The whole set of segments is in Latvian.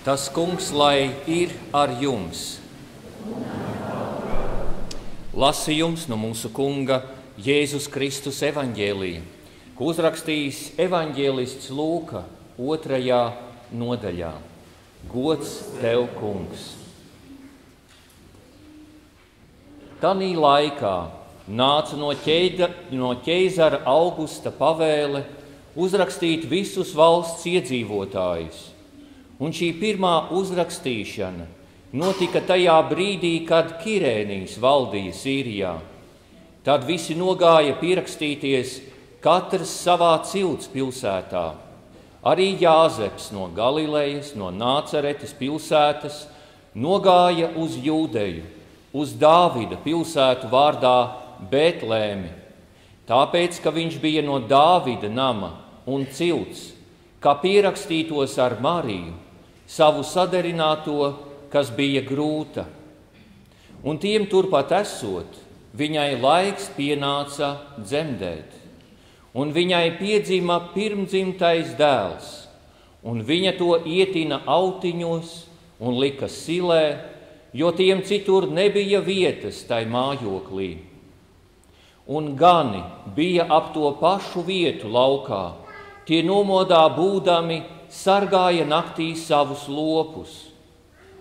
Tas kungs lai ir ar jums. Lasījums no mūsu kunga Jēzus Kristus evaņģēlija, ko uzrakstījis evaņģēlists Lūka 2. nodaļā. Gods tev, kungs! Tanī laikā nāca no ķeizara Augusta pavēle uzrakstīt visus valsts iedzīvotājus. Un šī pirmā uzrakstīšana notika tajā brīdī, kad Kirēnijs valdīja Sīrijā. Tad visi nogāja pierakstīties, katrs savā cilts pilsētā. Arī Jāzeps no Galilejas, no Nācaretes pilsētas, nogāja uz Jūdeju, uz Dāvida pilsētu vārdā Betlēmi, tāpēc, ka viņš bija no Dāvida nama un cilts, kā pierakstītos ar Mariju, savu saderināto, kas bija grūta. Un tiem turpat esot, viņai laiks pienāca dzemdēt. Un viņai piedzima pirmdzimtais dēls, un viņa to ietina autiņos un lika silē, jo tiem citur nebija vietas tai mājoklī. Un gani bija ap to pašu vietu laukā, tie nomodā būdami sargāja naktī savus lopus.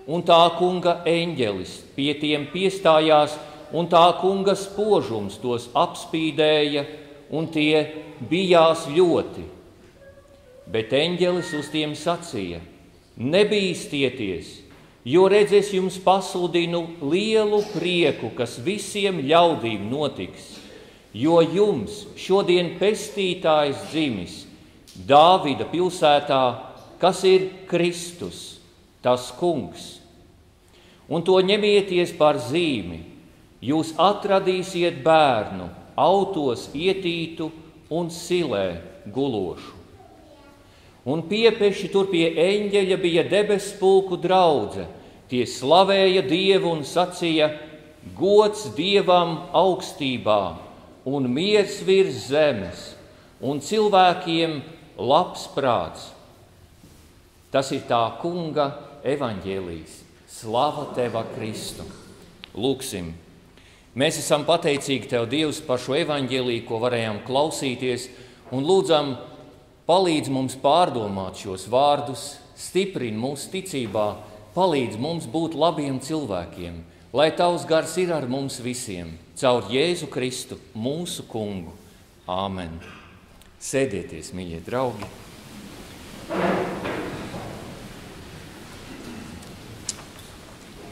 Un tā kunga eņģelis pie tiem piestājās, un tā kunga spožums tos apspīdēja, un tie bijās ļoti. Bet eņģelis uz tiem sacīja: nebīstieties, jo redz, es jums pasludinu lielu prieku, kas visiem ļaudīm notiks, jo jums šodien pestītājs dzimis Dāvida pilsētā, kas ir Kristus, tas kungs. Un to ņemieties par zīmi, jūs atradīsiet bērnu, autos ietītu un silē gulošu. Un piepeši tur pie eņģeļa bija debesu pulku draudze, tie slavēja Dievu un sacīja: gods Dievam augstībā un miers virs zemes, un cilvēkiem labs prāts. Tas ir tā kunga evaņģēlijs. Slava teva, Kristu! Lūksim! Mēs esam pateicīgi tev, Dievs, par šo evaņģēliju, ko varējām klausīties, un lūdzam, palīdz mums pārdomāt šos vārdus, stiprini mūsu ticībā, palīdz mums būt labiem cilvēkiem, lai tavs gars ir ar mums visiem, caur Jēzu Kristu, mūsu kungu. Āmen! Sēdieties, mīļie draugi!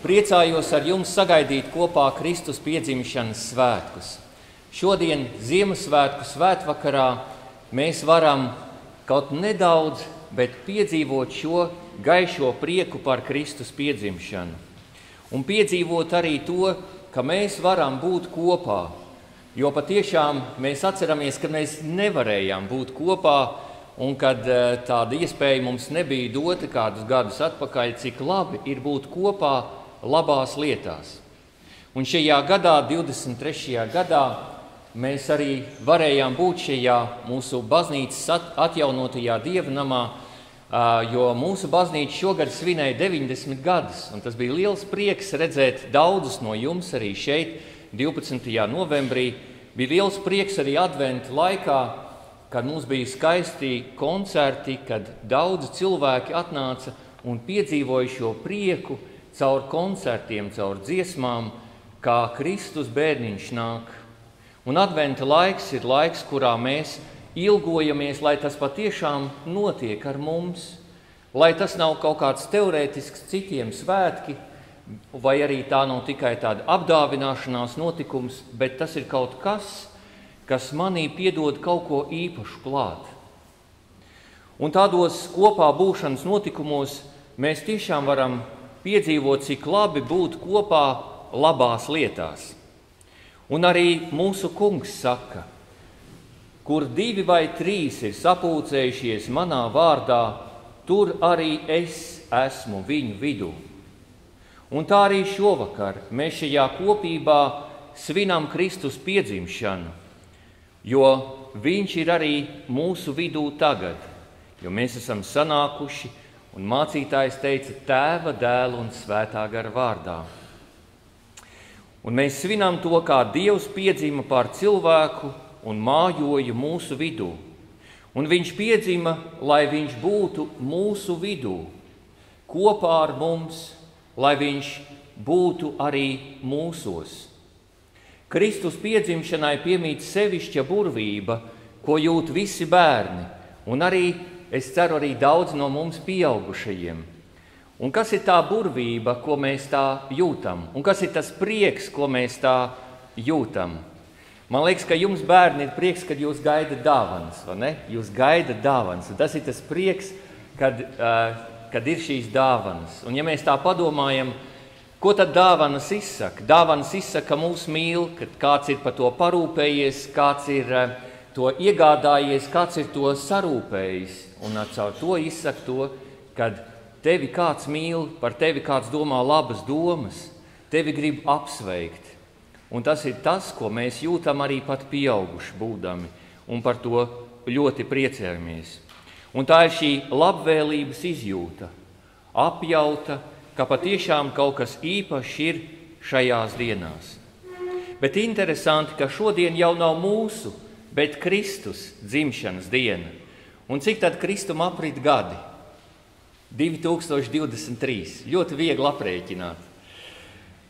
Priecājos ar jums sagaidīt kopā Kristus piedzimšanas svētkus. Šodien Ziemassvētku svētvakarā mēs varam kaut nedaudz, bet piedzīvot šo gaišo prieku par Kristus piedzimšanu. Un piedzīvot arī to, ka mēs varam būt kopā. Jo patiešām mēs atceramies, ka mēs nevarējām būt kopā, un kad tāda iespēja mums nebija dota kādus gadus atpakaļ, cik labi ir būt kopā labās lietās. Un šajā gadā, 23. gadā, mēs arī varējām būt šajā mūsu baznīcas atjaunotajā dievnamā, jo mūsu baznīca šogad svinēja 90 gadus, un tas bija liels prieks redzēt daudzus no jums arī šeit, 12. novembrī. Bija liels prieks arī adventa laikā, kad mums bija skaisti koncerti, kad daudzi cilvēki atnāca un piedzīvoja šo prieku caur koncertiem, caur dziesmām, kā Kristus bērniņš nāk. Un adventa laiks ir laiks, kurā mēs ilgojamies, lai tas patiešām notiek ar mums, lai tas nav kaut kāds teorētisks citiem svētki, vai arī tā nav tikai tāda apdāvināšanās notikums, bet tas ir kaut kas, kas manī piedod kaut ko īpašu klāt. Un tādos kopā būšanas notikumos mēs tiešām varam piedzīvot, cik labi būt kopā labās lietās. Un arī mūsu kungs saka: kur 2 vai 3 ir sapulcējušies manā vārdā, tur arī es esmu viņu vidū. Un tā arī šovakar mēs šajā kopībā svinam Kristus piedzimšanu, jo viņš ir arī mūsu vidū tagad, jo mēs esam sanākuši Un mācītājs teica Tēva, Dēla un Svētā gara vārdā. Un mēs svinam to, kā Dievs piedzima pār cilvēku un mājoja mūsu vidū. Un viņš piedzima, lai viņš būtu mūsu vidū, kopā ar mums, lai viņš būtu arī mūsos. Kristus piedzimšanai piemīt sevišķa burvība, ko jūt visi bērni, un arī, es ceru, arī daudz no mums pieaugušajiem. Un kas ir tā burvība, ko mēs tā jūtam? Un kas ir tas prieks, ko mēs tā jūtam? Man liekas, ka jums, bērni, ir prieks, kad jūs gaidat dāvanas, vai ne? Jūs gaidat dāvanas, un tas ir tas prieks, kad ir šīs dāvanas. Un ja mēs tā padomājam, ko tad dāvanas izsaka? Dāvanas izsaka, ka mūs mīl, kad kāds ir par to parūpējies, kāds ir to iegādājies, kāds ir to sarūpējis. Un caur to izsaka to, kad tevi kāds mīl, par tevi kāds domā labas domas, tevi grib apsveikt. Un tas ir tas, ko mēs jūtam arī pat pieauguši būdami, un par to ļoti priecājamies. Un tā ir šī labvēlības izjūta, apjauta, ka patiešām kaut kas īpašs ir šajās dienās. Bet interesanti, ka šodien jau nav mūsu, bet Kristus dzimšanas diena. Un cik tad Kristum aprit gadi? 2023. Ļoti viegli aprēķināt.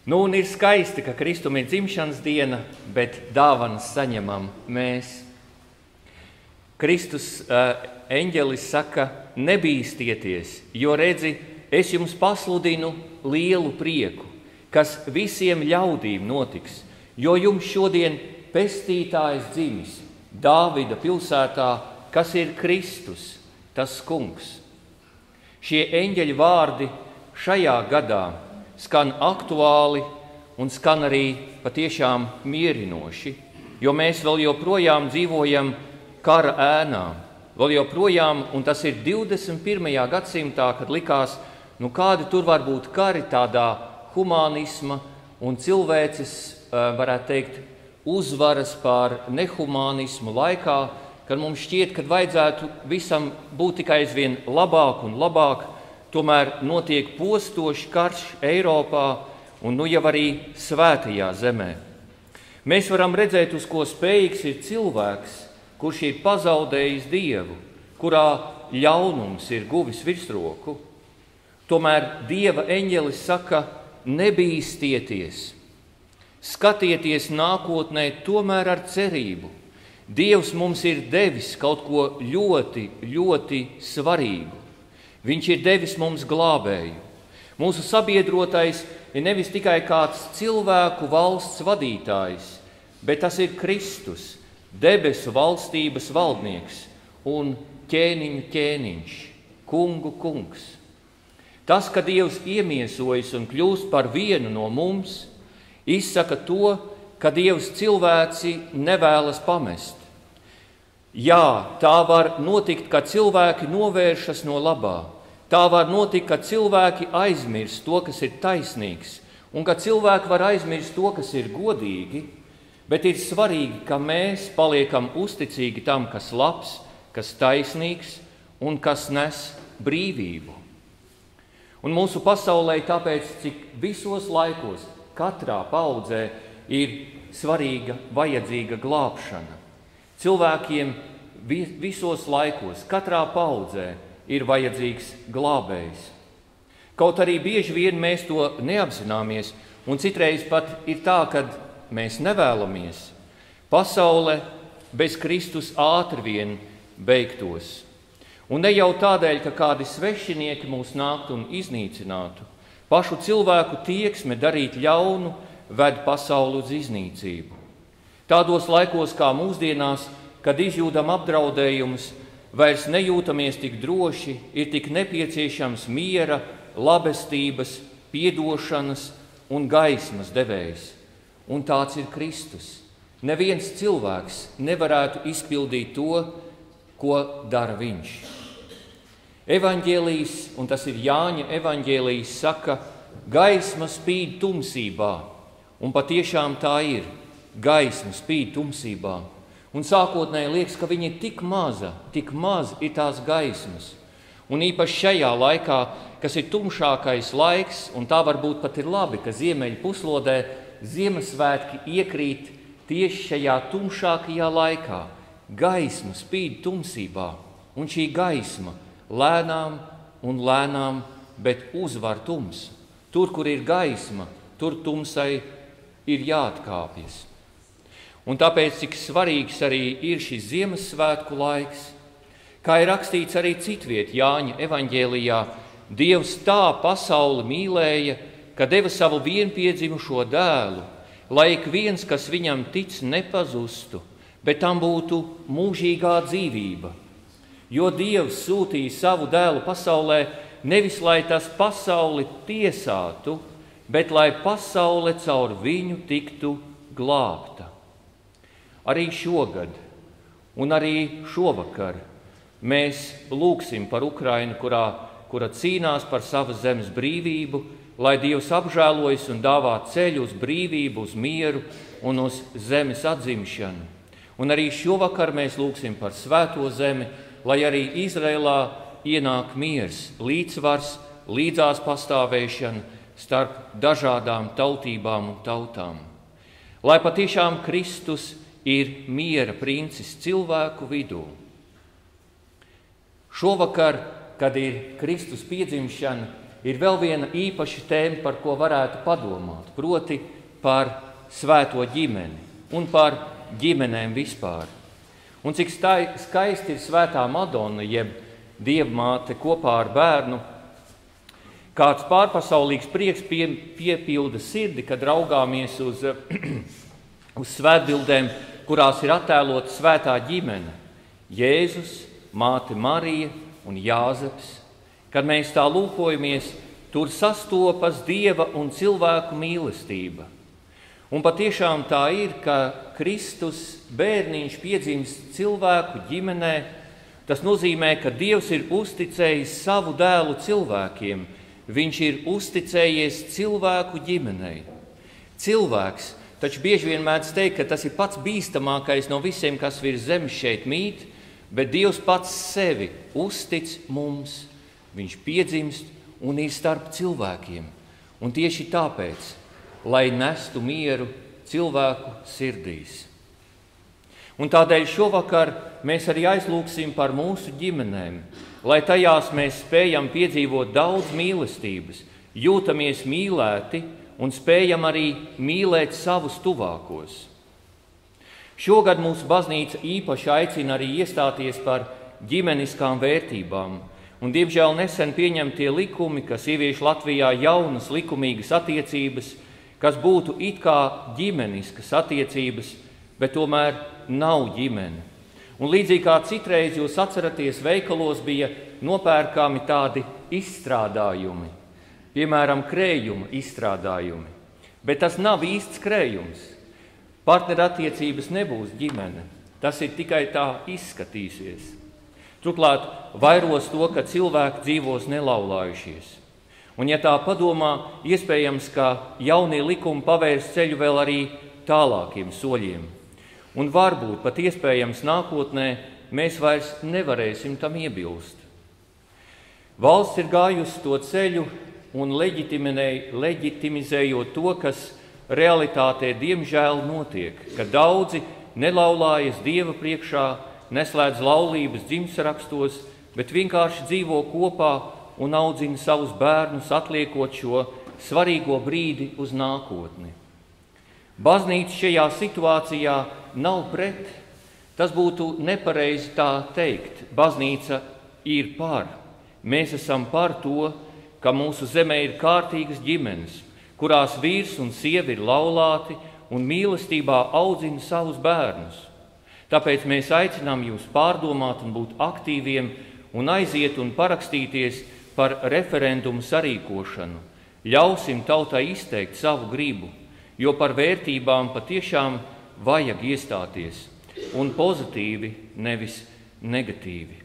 Nu, un ir skaisti, ka Kristum ir dzimšanas diena, bet dāvanas saņemam mēs. Kristus eņģelis saka, nebīstieties, jo redzi, es jums pasludinu lielu prieku, kas visiem ļaudīm notiks, jo jums šodien pestītājs dzimis Dāvida pilsētā, kas ir Kristus, tas kungs. Šie eņģeļu vārdi šajā gadā skan aktuāli un skan arī patiešām mierinoši, jo mēs vēl joprojām dzīvojam kara ēnā. Vēl joprojām, un tas ir 21. gadsimtā, kad likās, kādi tur var būt kari tādā humanisma un cilvēces, varētu teikt, uzvaras pār nehumānismu laikā, kad mums šķiet, ka vajadzētu visam būt tikai aizvien labāk un labāk, tomēr notiek postošs karš Eiropā un jau arī svētajā zemē. Mēs varam redzēt, uz ko spējīgs ir cilvēks, kurš ir pazaudējis Dievu, kurā ļaunums ir guvis virsroku. Tomēr Dieva eņģelis saka, nebīstieties, skatieties nākotnē tomēr ar cerību. Dievs mums ir devis kaut ko ļoti, ļoti svarīgu. Viņš ir devis mums glābēju. Mūsu sabiedrotais ir nevis tikai kāds cilvēku valsts vadītājs, bet tas ir Kristus, debesu valstības valdnieks un ķēniņu ķēniņš, kungu kungs. Tas, ka Dievs iemiesojas un kļūst par vienu no mums, izsaka to, ka Dievs cilvēci nevēlas pamest. Jā, tā var notikt, ka cilvēki novēršas no labā. Tā var notikt, ka cilvēki aizmirst to, kas ir taisnīgs, un ka cilvēki var aizmirst to, kas ir godīgi, bet ir svarīgi, ka mēs paliekam uzticīgi tam, kas labs, kas taisnīgs un kas nes brīvību. Un mūsu pasaulē tāpēc, cik visos laikos, katrā paudzē ir svarīga, vajadzīga glābšana. Cilvēkiem visos laikos, katrā paudzē ir vajadzīgs glābējs. Kaut arī bieži vien mēs to neapzināmies, un citreiz pat ir tā, ka mēs nevēlamies. Pasaule bez Kristus ātri vien beigtos. Un ne jau tādēļ, ka kādi svešinieki mūs nāktu un iznīcinātu. Pašu cilvēku tieksme darīt ļaunu ved pasauli uz iznīcību. Tādos laikos kā mūsdienās, kad izjūtam apdraudējumus, vairs nejūtamies tik droši, ir tik nepieciešams miera, labestības, piedošanas un gaismas devējs. Un tāds ir Kristus. Neviens cilvēks nevarētu izpildīt to, ko dara viņš. Evaņģēlijs, un tas ir Jāņa evaņģēlijs, saka, gaisma spīd tumsībā, un patiešām tā ir, gaisma spīd tumsībā. Un sākotnēji liekas, ka viņa ir tik maz ir tās gaismas. Un īpaši šajā laikā, kas ir tumšākais laiks, un tā varbūt pat ir labi, ka ziemeļu puslodē Ziemassvētki iekrīt tieši šajā tumšākajā laikā. Gaisma spīd tumsībā, un šī gaisma lēnām un lēnām, bet uzvar tums. Tur, kur ir gaisma, tur tumsai ir jāatkāpjas. Un tāpēc, cik svarīgs arī ir šis Ziemassvētku laiks, kā ir rakstīts arī citviet Jāņa evaņģēlijā, Dievs tā pasauli mīlēja, ka deva savu vienpiedzimušo dēlu, lai ik viens, kas viņam tic, nepazustu, bet tam būtu mūžīgā dzīvība. Jo Dievs sūtīja savu dēlu pasaulē nevis, lai tas pasauli tiesātu, bet lai pasaule caur viņu tiktu glābta. Arī šogad un arī šovakar mēs lūgsim par Ukrainu, kura cīnās par savas zemes brīvību, lai Dievs apžēlojas un dāvā ceļu uz brīvību, uz mieru un uz zemes atzimšanu. Un arī šovakar mēs lūgsim par svēto zemi, lai arī Izrēlā ienāk miers, līdzsvars, līdzās pastāvēšana starp dažādām tautībām un tautām. Lai patiešām Kristus ir miera princis cilvēku vidū. Šovakar, kad ir Kristus piedzimšana, ir vēl viena īpaša tēma, par ko varētu padomāt, proti par svēto ģimeni un par ģimenēm vispār. Un cik skaisti ir svētā Madona, jeb Dievmāte kopā ar bērnu, kāds pārpasaulīgs prieks piepilda sirdi, kad raugāmies uz svētbildēm, kurās ir attēlota svētā ģimene – Jēzus, māte Marija un Jāzeps. Kad mēs tā lūkojamies, tur sastopas Dieva un cilvēku mīlestība. Un patiešām tā ir, ka Kristus bērniņš piedzimst cilvēku ģimenē. Tas nozīmē, ka Dievs ir uzticējis savu dēlu cilvēkiem. Viņš ir uzticējies cilvēku ģimenei. Cilvēks taču bieži vien mēdz teikt, ka tas ir pats bīstamākais no visiem, kas virs zemes šeit mīt, bet Dievs pats sevi uztic mums. Viņš piedzimst un ir starp cilvēkiem. Un tieši tāpēc, lai nestu mieru cilvēku sirdīs. Un tādēļ šovakar mēs arī aizlūgsim par mūsu ģimenēm, lai tajās mēs spējam piedzīvot daudz mīlestības, jūtamies mīlēti un spējam arī mīlēt savus tuvākos. Šogad mūsu baznīca īpaši aicina arī iestāties par ģimeniskām vērtībām, un diemžēl nesen pieņemtie likumi, kas ievieš Latvijā jaunas likumīgas attiecības, kas būtu it kā ģimeniskas attiecības, bet tomēr nav ģimene. Un līdzīgi kā citreiz jūs atceraties, veikalos bija nopērkami tādi izstrādājumi, piemēram, krējuma izstrādājumi, bet tas nav īsts krējums. Partnerattiecības nebūs ģimene, tas ir tikai tā izskatīsies. Turklāt vairos to, ka cilvēki dzīvos nelaulājušies. Un ja tā padomā, iespējams, ka jaunie likumi pavērs ceļu vēl arī tālākiem soļiem. Un varbūt pat iespējams nākotnē mēs vairs nevarēsim tam iebilst. Valsts ir gājusi to ceļu un leģitimizējot to, kas realitātē diemžēl notiek, ka daudzi nelaulājas Dieva priekšā, neslēdz laulības dzimsrakstos, bet vienkārši dzīvo kopā un audzina savus bērnus, atliekot šo svarīgo brīdi uz nākotni. Baznīca šajā situācijā nav pret. Tas būtu nepareizi tā teikt. Baznīca ir par. Mēs esam par to, ka mūsu zemē ir kārtīgas ģimenes, kurās vīrs un sieva ir laulāti un mīlestībā audzina savus bērnus. Tāpēc mēs aicinām jūs pārdomāt un būt aktīviem un aiziet un parakstīties par referendumu sarīkošanu. Ļausim tautai izteikt savu gribu, jo par vērtībām patiešām vajag iestāties, un pozitīvi, nevis negatīvi.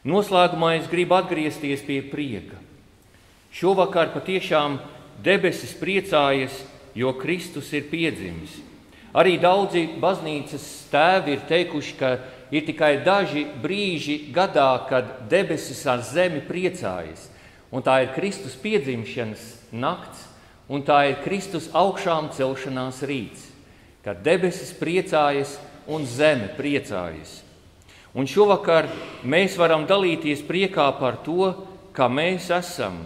Noslēgumā es gribu atgriezties pie prieka. Šovakar patiešām debesis priecājas, jo Kristus ir piedzimis. Arī daudzi baznīcas tēvi ir teikuši, ka ir tikai daži brīži gadā, kad debesis ar zemi priecājas. Un tā ir Kristus piedzimšanas nakts, un tā ir Kristus augšām celšanās rīts, kad debesis priecājas un zeme priecājas. Un šovakar mēs varam dalīties priekā par to, ka mēs esam,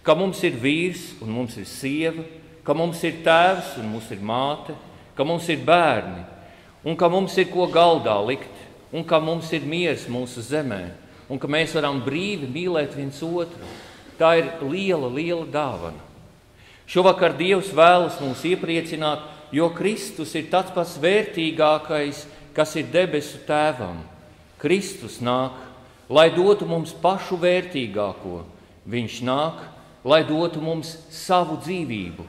ka mums ir vīrs un mums ir sieva, ka mums ir tēvs un mums ir māte, ka mums ir bērni, un ka mums ir ko galdā likt, un ka mums ir miers mūsu zemē, un ka mēs varam brīvi mīlēt viens otru. Tā ir liela, liela dāvana. Šovakar Dievs vēlas mūs iepriecināt, jo Kristus ir tāds pats vērtīgākais, kas ir debesu tēvam. Kristus nāk, lai dotu mums pašu vērtīgāko. Viņš nāk, lai dotu mums savu dzīvību,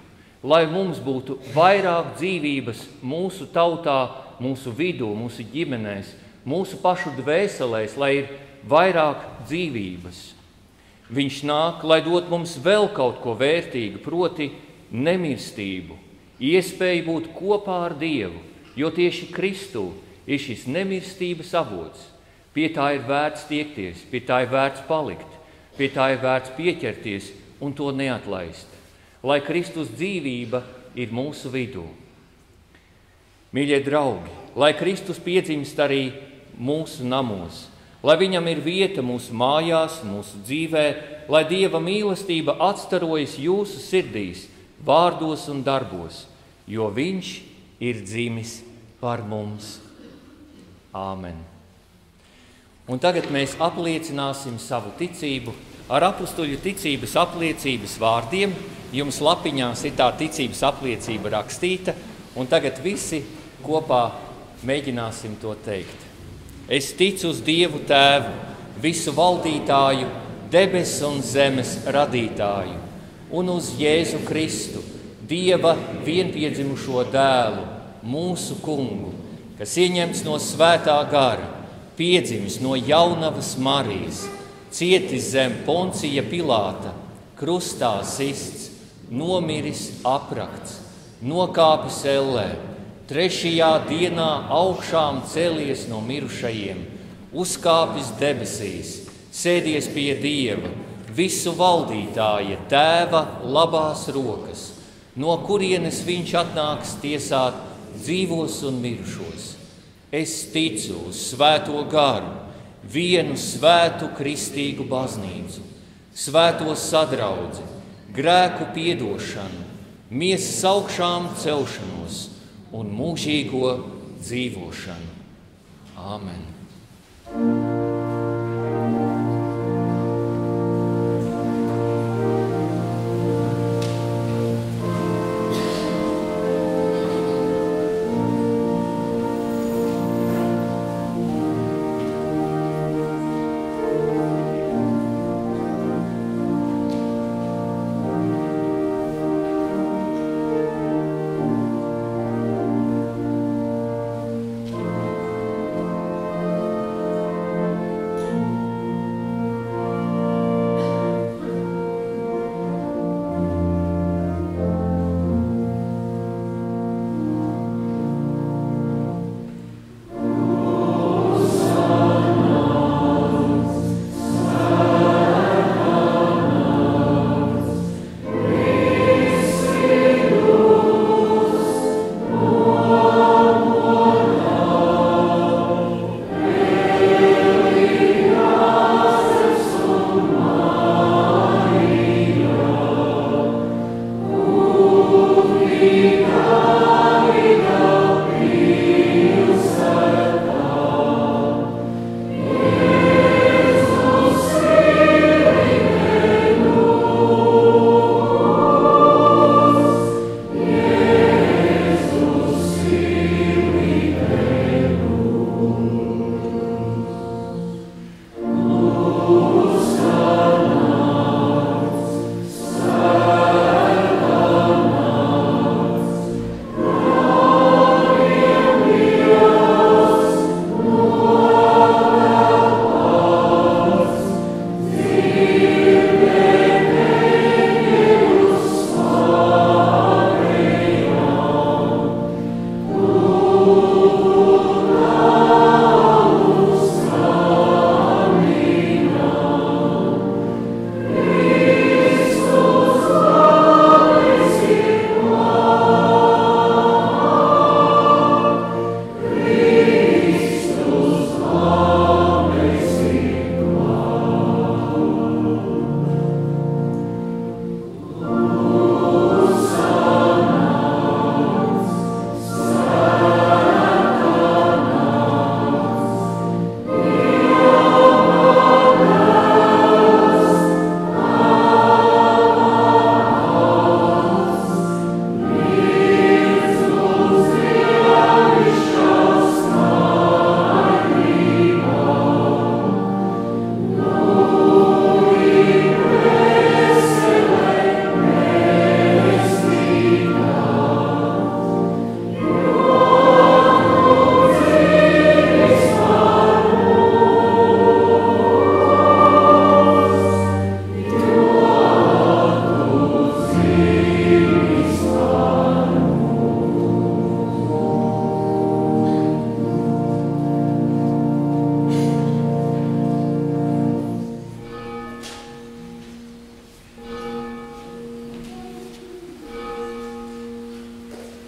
lai mums būtu vairāk dzīvības mūsu tautā, mūsu vidū, mūsu ģimenēs, mūsu pašu dvēselēs, lai ir vairāk dzīvības. Viņš nāk, lai dot mums vēl kaut ko vērtīgu, proti nemirstību, iespēju būt kopā ar Dievu, jo tieši Kristū ir šis nemirstības avots. Pie tā ir vērts tiekties, pie tā ir vērts palikt, pie tā ir vērts pieķerties un to neatlaist, lai Kristus dzīvība ir mūsu vidū. Mīļie draugi, lai Kristus piedzimst arī mūsu namos, lai viņam ir vieta mūsu mājās, mūsu dzīvē, lai Dieva mīlestība atstarojas jūsu sirdīs, vārdos un darbos, jo viņš ir dzimis par mums. Āmen. Un tagad mēs apliecināsim savu ticību ar apustuļu ticības apliecības vārdiem. Jums lapiņās ir tā ticības apliecība rakstīta, un tagad visi kopā mēģināsim to teikt. Es ticu uz Dievu Tēvu, visu valdītāju, debesu un zemes radītāju, un uz Jēzu Kristu, Dieva vienpiedzimušo dēlu, mūsu kungu, kas ieņemts no svētā gara, piedzimis no jaunavas Marijas, cietis zem Poncija Pilāta, krustā sists, nomiris aprakts, nokāpis ellē, trešajā dienā augšām cēlies no mirušajiem, uzkāpis debesīs, sēdies pie Dieva, visu valdītāja Tēva labās rokas, no kurienes viņš atnāks tiesāt dzīvos un mirušos. Es ticu uz svēto garu, vienu svētu kristīgu baznīcu, svēto sadraudzi, grēku piedošanu, miesas augšām celšanos un mūžīgo dzīvošanu. Āmen.